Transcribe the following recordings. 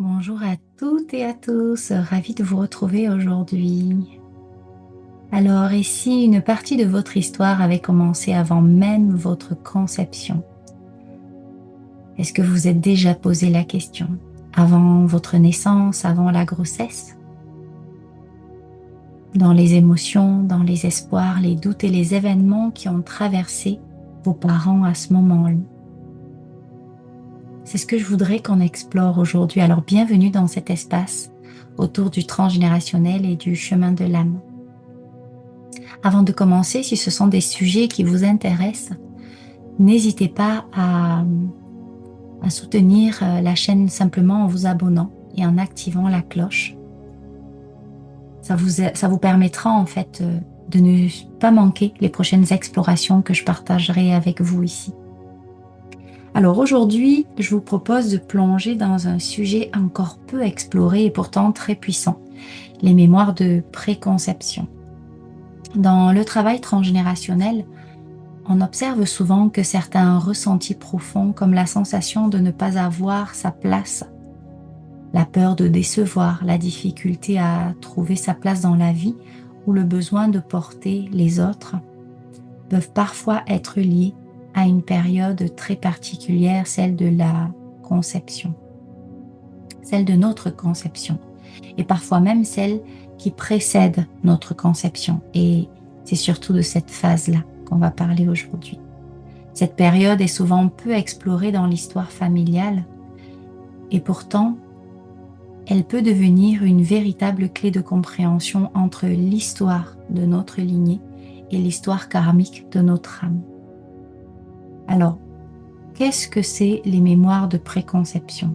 Bonjour à toutes et à tous, ravie de vous retrouver aujourd'hui. Alors, et si une partie de votre histoire avait commencé avant même votre conception? Est-ce que vous êtes déjà posé la question? Avant votre naissance, avant la grossesse? Dans les émotions, dans les espoirs, les doutes et les événements qui ont traversé vos parents à ce moment-là? C'est ce que je voudrais qu'on explore aujourd'hui. Alors, bienvenue dans cet espace autour du transgénérationnel et du chemin de l'âme. Avant de commencer, si ce sont des sujets qui vous intéressent, n'hésitez pas à soutenir la chaîne simplement en vous abonnant et en activant la cloche. Ça vous permettra en fait de ne pas manquer les prochaines explorations que je partagerai avec vous ici. Alors aujourd'hui, je vous propose de plonger dans un sujet encore peu exploré et pourtant très puissant, les mémoires de préconception. Dans le travail transgénérationnel, on observe souvent que certains ressentis profonds, comme la sensation de ne pas avoir sa place, la peur de décevoir, la difficulté à trouver sa place dans la vie ou le besoin de porter les autres, peuvent parfois être liés à une période très particulière, celle de la conception, celle de notre conception, et parfois même celle qui précède notre conception. Et c'est surtout de cette phase-là qu'on va parler aujourd'hui. Cette période est souvent peu explorée dans l'histoire familiale et pourtant, elle peut devenir une véritable clé de compréhension entre l'histoire de notre lignée et l'histoire karmique de notre âme. Alors, qu'est-ce que c'est les mémoires de préconception?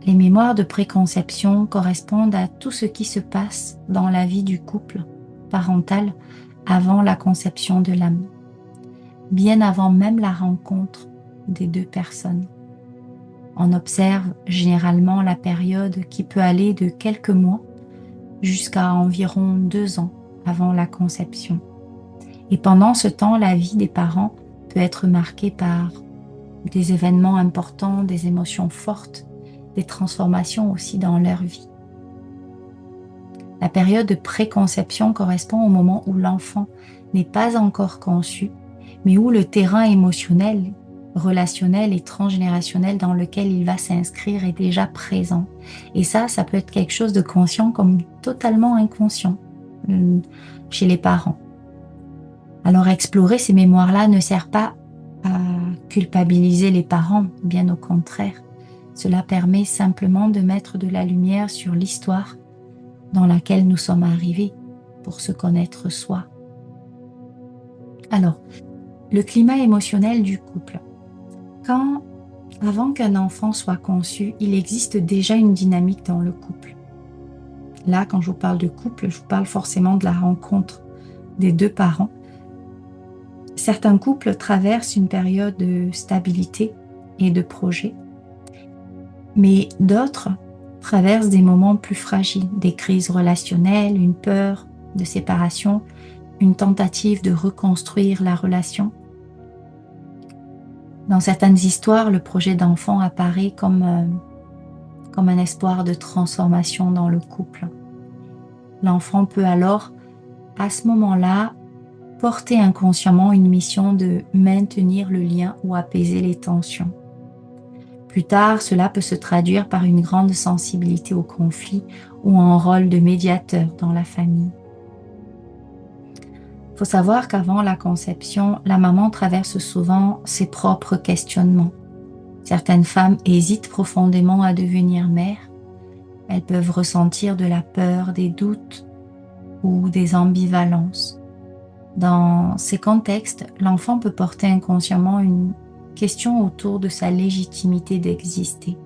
Les mémoires de préconception correspondent à tout ce qui se passe dans la vie du couple parental avant la conception de l'âme, bien avant même la rencontre des deux personnes. On observe généralement la période qui peut aller de quelques mois jusqu'à environ 2 ans avant la conception. Et pendant ce temps, la vie des parents peut être marquée par des événements importants, des émotions fortes, des transformations aussi dans leur vie. La période de préconception correspond au moment où l'enfant n'est pas encore conçu, mais où le terrain émotionnel, relationnel et transgénérationnel dans lequel il va s'inscrire est déjà présent. Et ça peut être quelque chose de conscient comme totalement inconscient chez les parents. Alors explorer ces mémoires-là ne sert pas à culpabiliser les parents, bien au contraire. Cela permet simplement de mettre de la lumière sur l'histoire dans laquelle nous sommes arrivés pour se connaître soi. Alors, le climat émotionnel du couple. Avant qu'un enfant soit conçu, il existe déjà une dynamique dans le couple. Là, quand je vous parle de couple, je vous parle forcément de la rencontre des deux parents. Certains couples traversent une période de stabilité et de projet, mais d'autres traversent des moments plus fragiles, des crises relationnelles, une peur de séparation, une tentative de reconstruire la relation. Dans certaines histoires, le projet d'enfant apparaît comme un espoir de transformation dans le couple. L'enfant peut alors, à ce moment-là, porter inconsciemment une mission de maintenir le lien ou apaiser les tensions. Plus tard, cela peut se traduire par une grande sensibilité au conflit ou un rôle de médiateur dans la famille. Il faut savoir qu'avant la conception, la maman traverse souvent ses propres questionnements. Certaines femmes hésitent profondément à devenir mère. Elles peuvent ressentir de la peur, des doutes ou des ambivalences. Dans ces contextes, l'enfant peut porter inconsciemment une question autour de sa légitimité d'exister.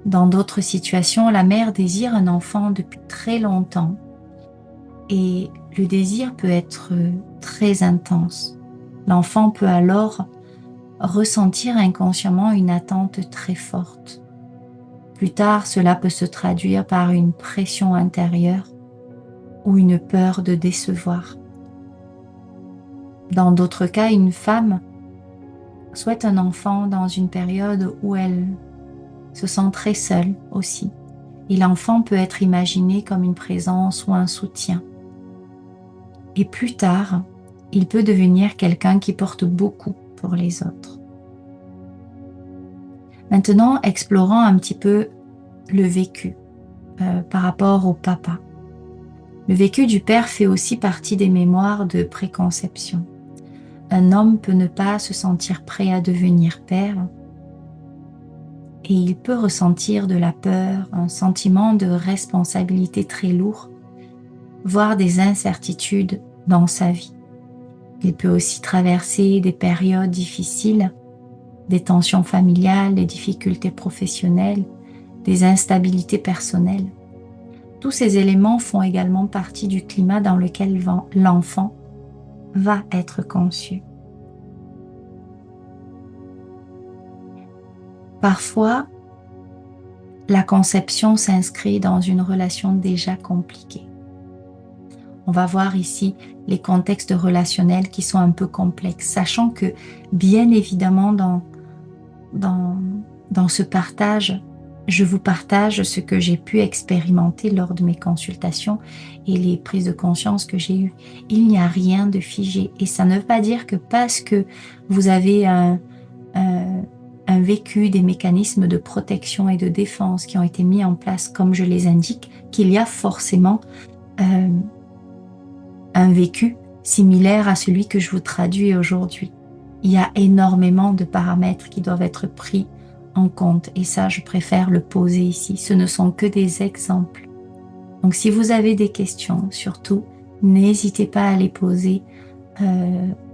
Dans d'autres situations, la mère désire un enfant depuis très longtemps et le désir peut être très intense. L'enfant peut alors ressentir inconsciemment une attente très forte. Plus tard, cela peut se traduire par une pression intérieure ou une peur de décevoir. Dans d'autres cas, une femme souhaite un enfant dans une période où elle se sent très seul aussi. Et l'enfant peut être imaginé comme une présence ou un soutien. Et plus tard, il peut devenir quelqu'un qui porte beaucoup pour les autres. Maintenant, explorons un petit peu le vécu par rapport au papa. Le vécu du père fait aussi partie des mémoires de préconception. Un homme peut ne pas se sentir prêt à devenir père et il peut ressentir de la peur, un sentiment de responsabilité très lourd, voire des incertitudes dans sa vie. Il peut aussi traverser des périodes difficiles, des tensions familiales, des difficultés professionnelles, des instabilités personnelles. Tous ces éléments font également partie du climat dans lequel l'enfant va être conçu. Parfois, la conception s'inscrit dans une relation déjà compliquée. On va voir ici les contextes relationnels qui sont un peu complexes, sachant que bien évidemment dans ce partage, je vous partage ce que j'ai pu expérimenter lors de mes consultations et les prises de conscience que j'ai eues. Il n'y a rien de figé et ça ne veut pas dire que parce que vous avez un vécu, des mécanismes de protection et de défense qui ont été mis en place comme je les indique, qu'il y a forcément un vécu similaire à celui que je vous traduis aujourd'hui. Il y a énormément de paramètres qui doivent être pris en compte et ça, je préfère le poser ici. Ce ne sont que des exemples. Donc, si vous avez des questions, surtout, n'hésitez pas à les poser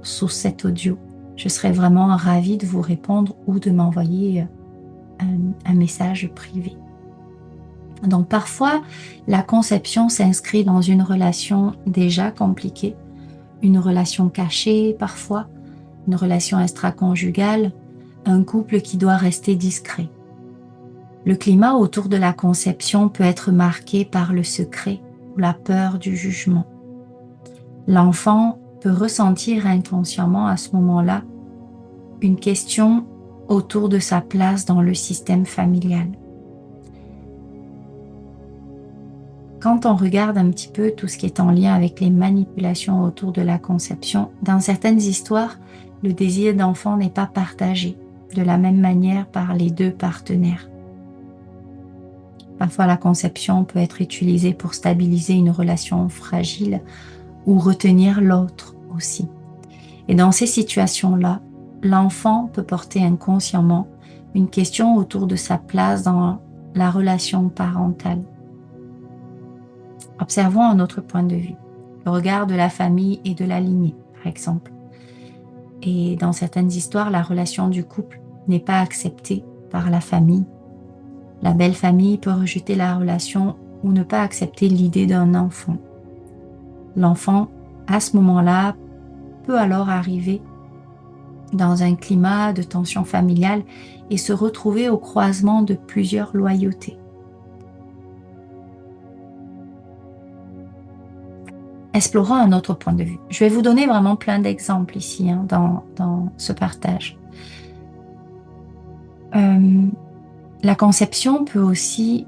sous cet audio. Je serai vraiment ravie de vous répondre ou de m'envoyer un message privé. Donc parfois, la conception s'inscrit dans une relation déjà compliquée, une relation cachée parfois, une relation extra-conjugale, un couple qui doit rester discret. Le climat autour de la conception peut être marqué par le secret ou la peur du jugement. L'enfant peut ressentir inconsciemment à ce moment-là une question autour de sa place dans le système familial. Quand on regarde un petit peu tout ce qui est en lien avec les manipulations autour de la conception, dans certaines histoires, le désir d'enfant n'est pas partagé de la même manière par les deux partenaires. Parfois, la conception peut être utilisée pour stabiliser une relation fragile ou retenir l'autre aussi. Et dans ces situations-là, l'enfant peut porter inconsciemment une question autour de sa place dans la relation parentale. Observons un autre point de vue, le regard de la famille et de la lignée, par exemple. Et dans certaines histoires, la relation du couple n'est pas acceptée par la famille. La belle famille peut rejeter la relation ou ne pas accepter l'idée d'un enfant. L'enfant, à ce moment-là, peut alors arriver dans un climat de tension familiale et se retrouver au croisement de plusieurs loyautés. Explorons un autre point de vue. Je vais vous donner vraiment plein d'exemples ici dans ce partage. La conception peut aussi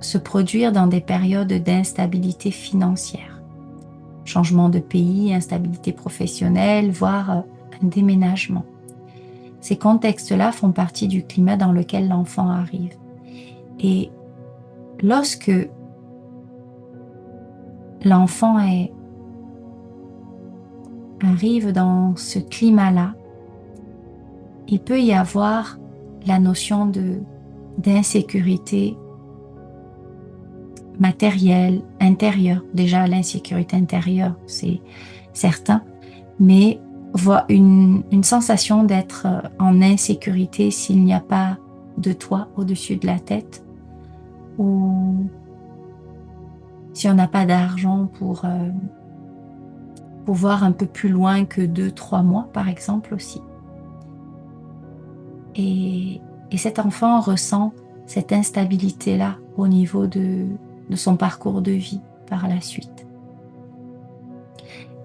se produire dans des périodes d'instabilité financière. Changement de pays, instabilité professionnelle, voire un déménagement. Ces contextes-là font partie du climat dans lequel l'enfant arrive. Et lorsque l'enfant arrive dans ce climat-là, il peut y avoir la notion d'insécurité matérielle, intérieure. Déjà, l'insécurité intérieure, c'est certain, mais une sensation d'être en insécurité s'il n'y a pas de toit au-dessus de la tête, ou si on n'a pas d'argent pour voir un peu plus loin que 2-3 mois, par exemple aussi. Et cet enfant ressent cette instabilité-là au niveau de son parcours de vie par la suite.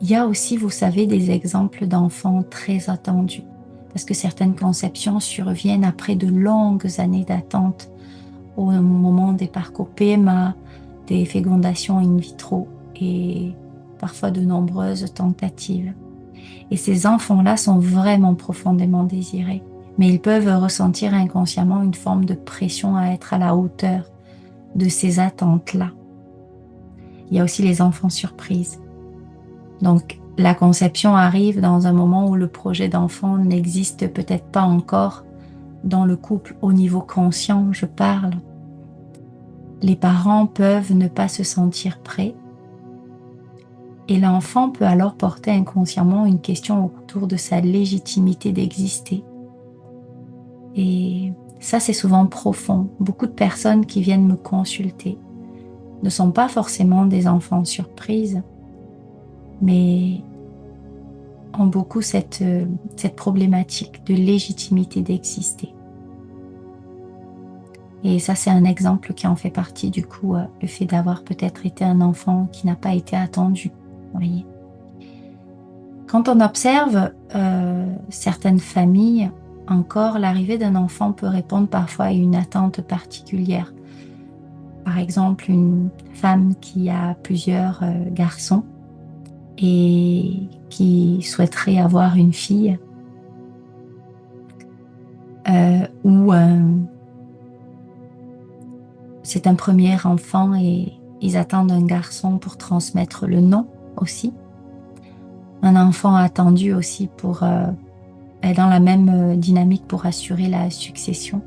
Il y a aussi, vous savez, des exemples d'enfants très attendus, parce que certaines conceptions surviennent après de longues années d'attente au moment des parcours PMA, des fécondations in vitro et parfois de nombreuses tentatives. Et ces enfants-là sont vraiment profondément désirés, mais ils peuvent ressentir inconsciemment une forme de pression à être à la hauteur de ces attentes-là. Il y a aussi les enfants surprises. Donc, la conception arrive dans un moment où le projet d'enfant n'existe peut-être pas encore dans le couple au niveau conscient, je parle. Les parents peuvent ne pas se sentir prêts et l'enfant peut alors porter inconsciemment une question autour de sa légitimité d'exister. Et ça, c'est souvent profond. Beaucoup de personnes qui viennent me consulter ne sont pas forcément des enfants surprises, mais ont beaucoup cette problématique de légitimité d'exister. Et ça, c'est un exemple qui en fait partie, du coup, le fait d'avoir peut-être été un enfant qui n'a pas été attendu, vous voyez. Quand on observe certaines familles, encore, l'arrivée d'un enfant peut répondre parfois à une attente particulière. Par exemple, une femme qui a plusieurs garçons et qui souhaiterait avoir une fille, ou c'est un premier enfant et ils attendent un garçon pour transmettre le nom aussi. Un enfant attendu aussi pour est dans la même dynamique pour assurer la succession.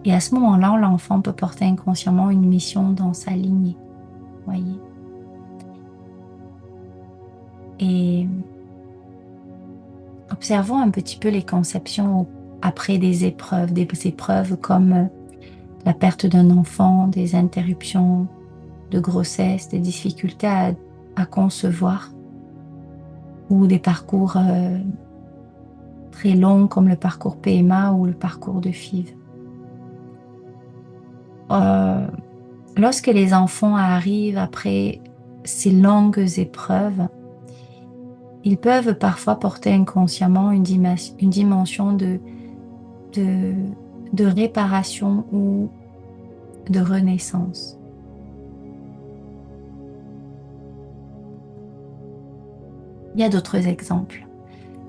Et à ce moment-là, l'enfant peut porter inconsciemment une mission dans sa lignée, voyez. Et observons un petit peu les conceptions après des épreuves comme la perte d'un enfant, des interruptions de grossesse, des difficultés à concevoir, ou des parcours très longs comme le parcours PMA ou le parcours de FIV. Lorsque les enfants arrivent après ces longues épreuves, ils peuvent parfois porter inconsciemment une dimension de réparation ou de renaissance. Il y a d'autres exemples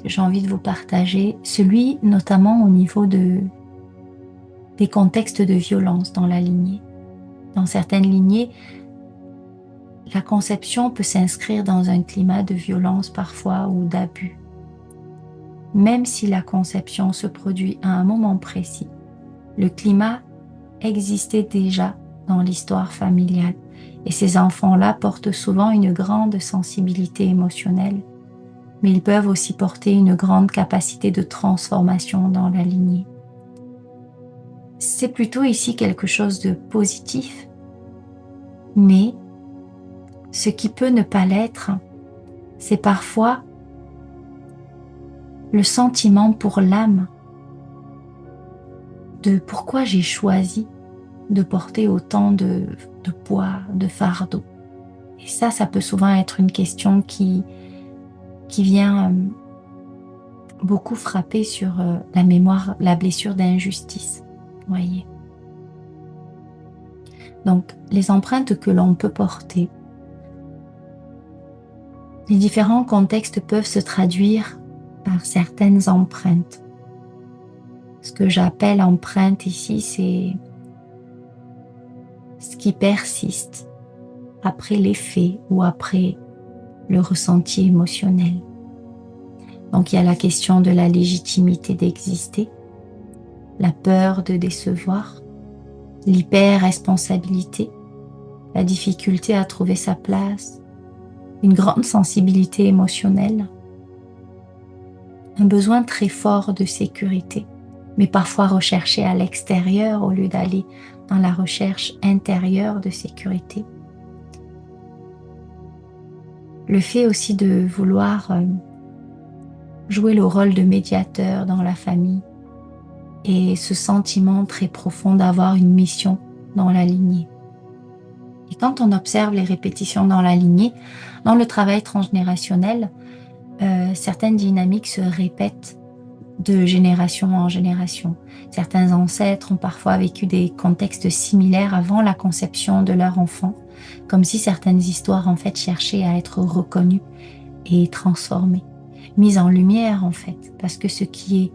que j'ai envie de vous partager, celui notamment au niveau des contextes de violence dans la lignée. Dans certaines lignées, la conception peut s'inscrire dans un climat de violence parfois ou d'abus. Même si la conception se produit à un moment précis, le climat existait déjà dans l'histoire familiale et ces enfants-là portent souvent une grande sensibilité émotionnelle, mais ils peuvent aussi porter une grande capacité de transformation dans la lignée. C'est plutôt ici quelque chose de positif, mais ce qui peut ne pas l'être, c'est parfois le sentiment pour l'âme de pourquoi j'ai choisi de porter autant de poids, de fardeau. Et ça peut souvent être une question qui vient beaucoup frapper sur la mémoire, la blessure d'injustice, voyez. Donc, les empreintes que l'on peut porter, les différents contextes peuvent se traduire par certaines empreintes. Ce que j'appelle empreinte ici, c'est ce qui persiste après les faits ou après le ressenti émotionnel. Donc il y a la question de la légitimité d'exister, la peur de décevoir, l'hyper-responsabilité, la difficulté à trouver sa place, une grande sensibilité émotionnelle, un besoin très fort de sécurité, mais parfois recherché à l'extérieur au lieu d'aller dans la recherche intérieure de sécurité. Le fait aussi de vouloir jouer le rôle de médiateur dans la famille et ce sentiment très profond d'avoir une mission dans la lignée. Et quand on observe les répétitions dans la lignée, dans le travail transgénérationnel, certaines dynamiques se répètent de génération en génération. Certains ancêtres ont parfois vécu des contextes similaires avant la conception de leur enfant, comme si certaines histoires en fait cherchaient à être reconnues et transformées, mises en lumière en fait, parce que ce qui est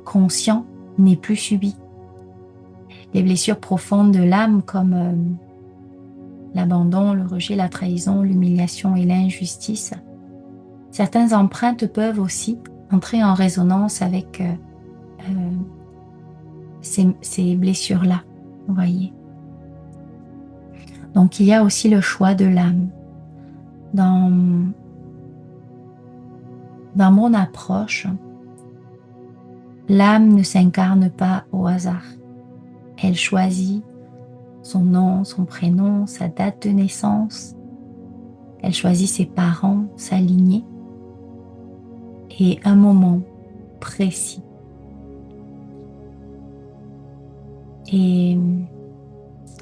conscient n'est plus subi. Les blessures profondes de l'âme comme l'abandon, le rejet, la trahison, l'humiliation et l'injustice, certaines empreintes peuvent aussi entrer en résonance avec ces blessures-là, vous voyez. Donc il y a aussi le choix de l'âme. Dans mon approche, l'âme ne s'incarne pas au hasard. Elle choisit son nom, son prénom, sa date de naissance. Elle choisit ses parents, sa lignée et un moment précis. Et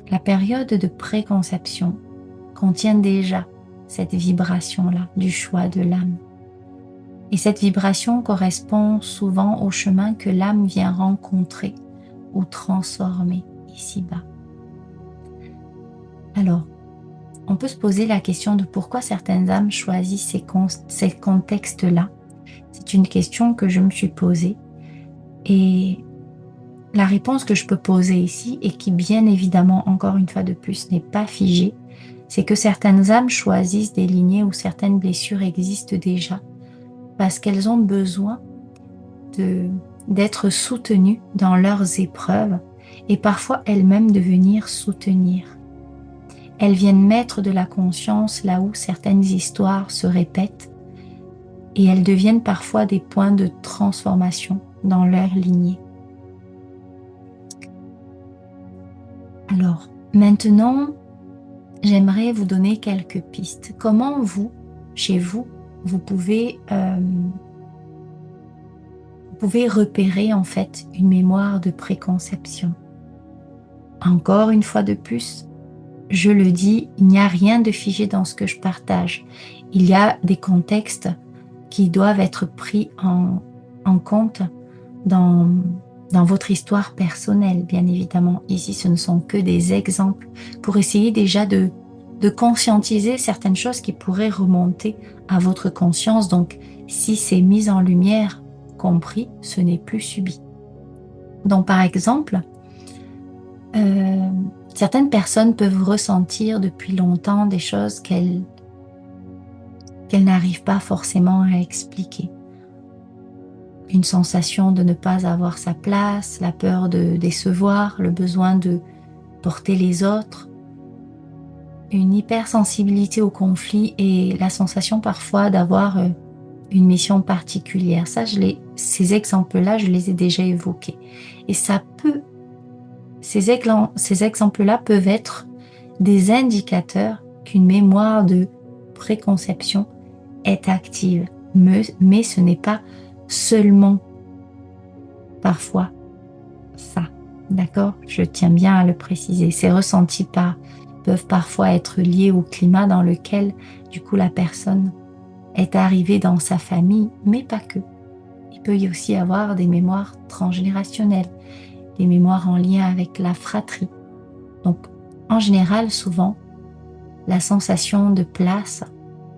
la période de préconception contient déjà cette vibration-là du choix de l'âme. Et cette vibration correspond souvent au chemin que l'âme vient rencontrer ou transformer ici-bas. Alors, on peut se poser la question de pourquoi certaines âmes choisissent ces contextes-là. C'est une question que je me suis posée. Et la réponse que je peux poser ici, et qui bien évidemment, encore une fois de plus, n'est pas figée, c'est que certaines âmes choisissent des lignées où certaines blessures existent déjà, parce qu'elles ont besoin d'être soutenues dans leurs épreuves, et parfois elles-mêmes de venir soutenir. Elles viennent mettre de la conscience là où certaines histoires se répètent, et elles deviennent parfois des points de transformation dans leur lignée. Alors, maintenant, j'aimerais vous donner quelques pistes. Comment vous, chez vous, vous pouvez repérer en fait une mémoire de préconception. Encore une fois de plus, je le dis, il n'y a rien de figé dans ce que je partage. Il y a des contextes qui doivent être pris en compte dans votre histoire personnelle, bien évidemment. Ici, ce ne sont que des exemples pour essayer déjà de conscientiser certaines choses qui pourraient remonter à votre conscience. Donc, si c'est mis en lumière, compris, ce n'est plus subi. Donc, par exemple, certaines personnes peuvent ressentir depuis longtemps des choses qu'elles n'arrivent pas forcément à expliquer. Une sensation de ne pas avoir sa place, la peur de décevoir, le besoin de porter les autres, une hypersensibilité au conflit et la sensation parfois d'avoir une mission particulière. Ces exemples-là, je les ai déjà évoqués. Et ces exemples-là peuvent être des indicateurs qu'une mémoire de préconception est active. Mais ce n'est pas seulement parfois ça. D'accord? Je tiens bien à le préciser. Ces ressentis peuvent parfois être liés au climat dans lequel, du coup, la personne est arrivée dans sa famille, mais pas que. Il peut y aussi avoir des mémoires transgénérationnelles, des mémoires en lien avec la fratrie. Donc, en général, souvent, la sensation de place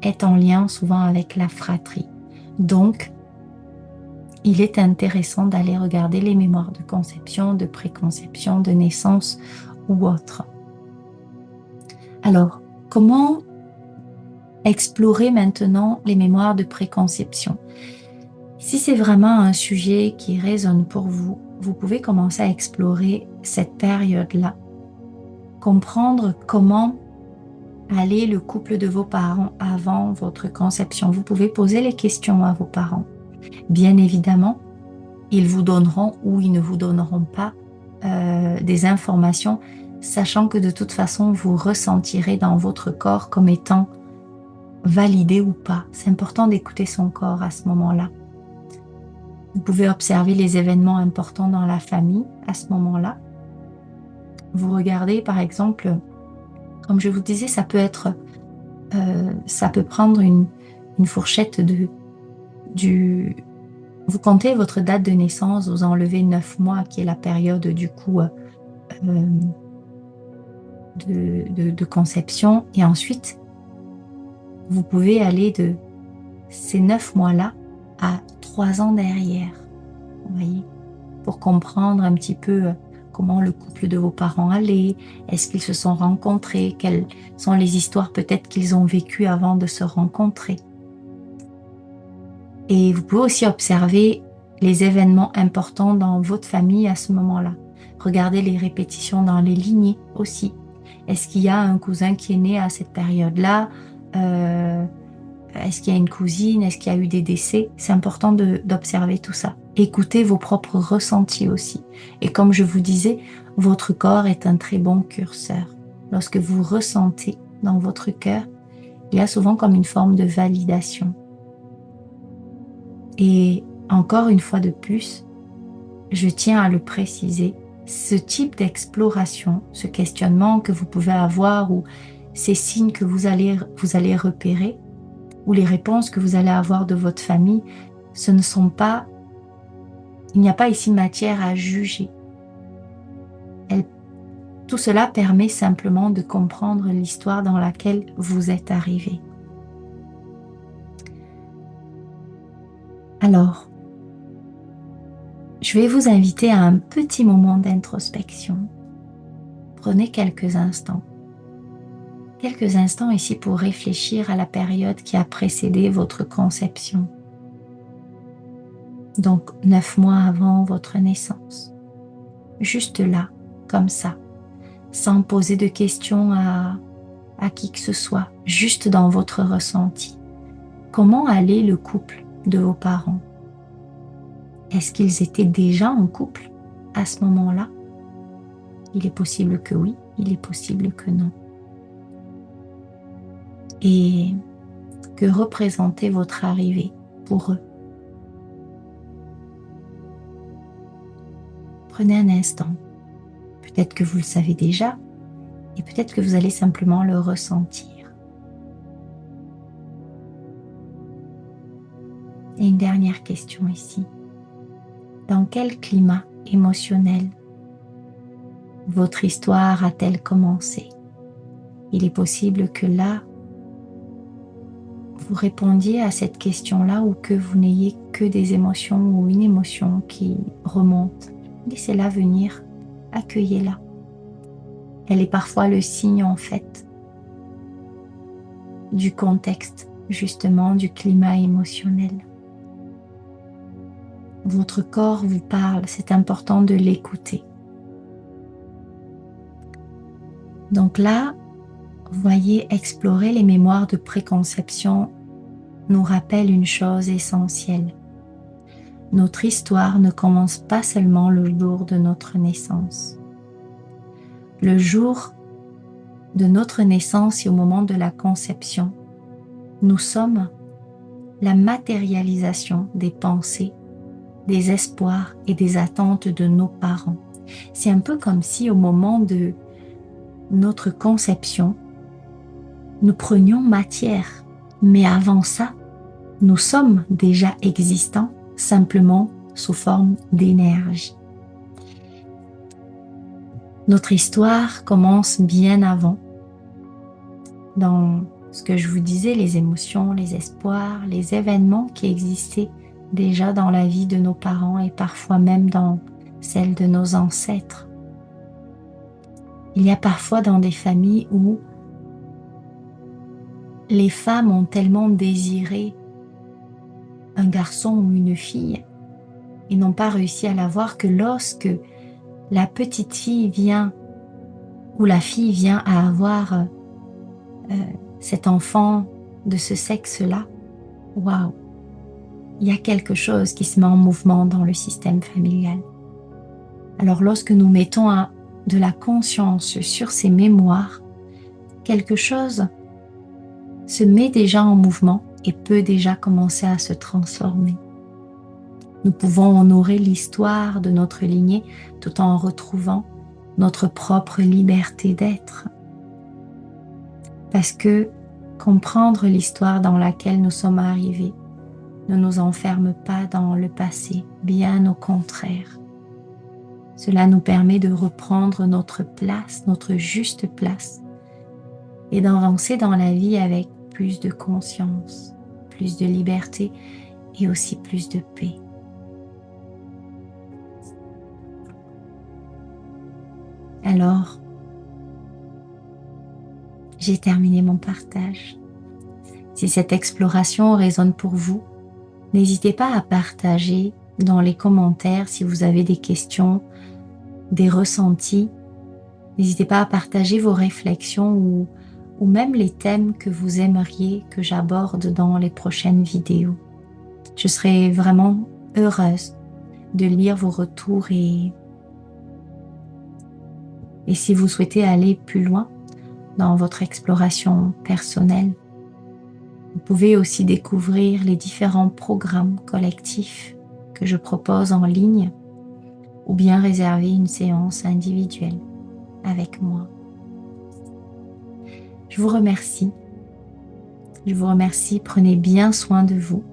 est en lien souvent avec la fratrie. Donc, il est intéressant d'aller regarder les mémoires de conception, de préconception, de naissance ou autres. Alors, comment explorer maintenant les mémoires de préconception? Si c'est vraiment un sujet qui résonne pour vous, vous pouvez commencer à explorer cette période-là, comprendre comment allait le couple de vos parents avant votre conception. Vous pouvez poser les questions à vos parents. Bien évidemment, ils vous donneront ou ils ne vous donneront pas des informations, sachant que de toute façon, vous ressentirez dans votre corps comme étant validé ou pas. C'est important d'écouter son corps à ce moment-là. Vous pouvez observer les événements importants dans la famille à ce moment-là. Vous regardez, par exemple, comme je vous disais, ça peut prendre une fourchette Vous comptez votre date de naissance, vous enlevez 9 mois, qui est la période du coup de conception, et ensuite vous pouvez aller de ces 9 mois-là à 3 ans derrière, vous voyez, pour comprendre un petit peu comment le couple de vos parents allait, est-ce qu'ils se sont rencontrés, quelles sont les histoires peut-être qu'ils ont vécues avant de se rencontrer. Et vous pouvez aussi observer les événements importants dans votre famille à ce moment-là. Regardez les répétitions dans les lignées aussi. Est-ce qu'il y a un cousin qui est né à cette période-là? Est-ce qu'il y a une cousine? Est-ce qu'il y a eu des décès? C'est important d'observer tout ça. Écoutez vos propres ressentis aussi. Et comme je vous disais, votre corps est un très bon curseur. Lorsque vous ressentez dans votre cœur, il y a souvent comme une forme de validation. Et encore une fois de plus, je tiens à le préciser, ce type d'exploration, ce questionnement que vous pouvez avoir ou ces signes que vous allez repérer ou les réponses que vous allez avoir de votre famille, ce ne sont pas, il n'y a pas ici matière à juger. Tout cela permet simplement de comprendre l'histoire dans laquelle vous êtes arrivé. Alors, je vais vous inviter à un petit moment d'introspection. Prenez quelques instants ici pour réfléchir à la période qui a précédé votre conception. Donc 9 mois avant votre naissance. Juste là, comme ça, sans poser de questions à qui que ce soit, juste dans votre ressenti. Comment allait le couple de vos parents? Est-ce qu'ils étaient déjà en couple à ce moment-là? Il est possible que oui, il est possible que non. Et que représentait votre arrivée pour eux? Prenez un instant. Peut-être que vous le savez déjà, et peut-être que vous allez simplement le ressentir. Et une dernière question ici. Dans quel climat émotionnel votre histoire a-t-elle commencé? Il est possible que là, vous répondiez à cette question-là ou que vous n'ayez que des émotions ou une émotion qui remonte. Laissez-la venir, accueillez-la. Elle est parfois le signe en fait du contexte, justement du climat émotionnel. Votre corps vous parle, c'est important de l'écouter. Donc là, vous voyez, explorer les mémoires de préconception nous rappelle une chose essentielle. Notre histoire ne commence pas seulement le jour de notre naissance. Le jour de notre naissance et au moment de la conception, nous sommes la matérialisation des pensées, des espoirs et des attentes de nos parents. C'est un peu comme si au moment de notre conception, nous prenions matière, mais avant ça, nous sommes déjà existants, simplement sous forme d'énergie. Notre histoire commence bien avant, dans ce que je vous disais, les émotions, les espoirs, les événements qui existaient déjà dans la vie de nos parents et parfois même dans celle de nos ancêtres. Il y a parfois dans des familles où les femmes ont tellement désiré un garçon ou une fille et n'ont pas réussi à l'avoir que lorsque la petite fille vient ou la fille vient à avoir cet enfant de ce sexe-là, waouh, il y a quelque chose qui se met en mouvement dans le système familial. Alors lorsque nous mettons de la conscience sur ces mémoires, quelque chose se met déjà en mouvement et peut déjà commencer à se transformer. Nous pouvons honorer l'histoire de notre lignée tout en retrouvant notre propre liberté d'être. Parce que comprendre l'histoire dans laquelle nous sommes arrivés ne nous enferme pas dans le passé, bien au contraire. Cela nous permet de reprendre notre place, notre juste place, et d'avancer dans la vie avec plus de conscience, plus de liberté et aussi plus de paix. Alors, j'ai terminé mon partage. Si cette exploration résonne pour vous, n'hésitez pas à partager dans les commentaires si vous avez des questions, des ressentis. N'hésitez pas à partager vos réflexions ou même les thèmes que vous aimeriez que j'aborde dans les prochaines vidéos. Je serai vraiment heureuse de lire vos retours et si vous souhaitez aller plus loin dans votre exploration personnelle, vous pouvez aussi découvrir les différents programmes collectifs que je propose en ligne ou bien réserver une séance individuelle avec moi. Je vous remercie. Prenez bien soin de vous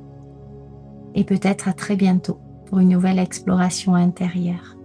et peut-être à très bientôt pour une nouvelle exploration intérieure.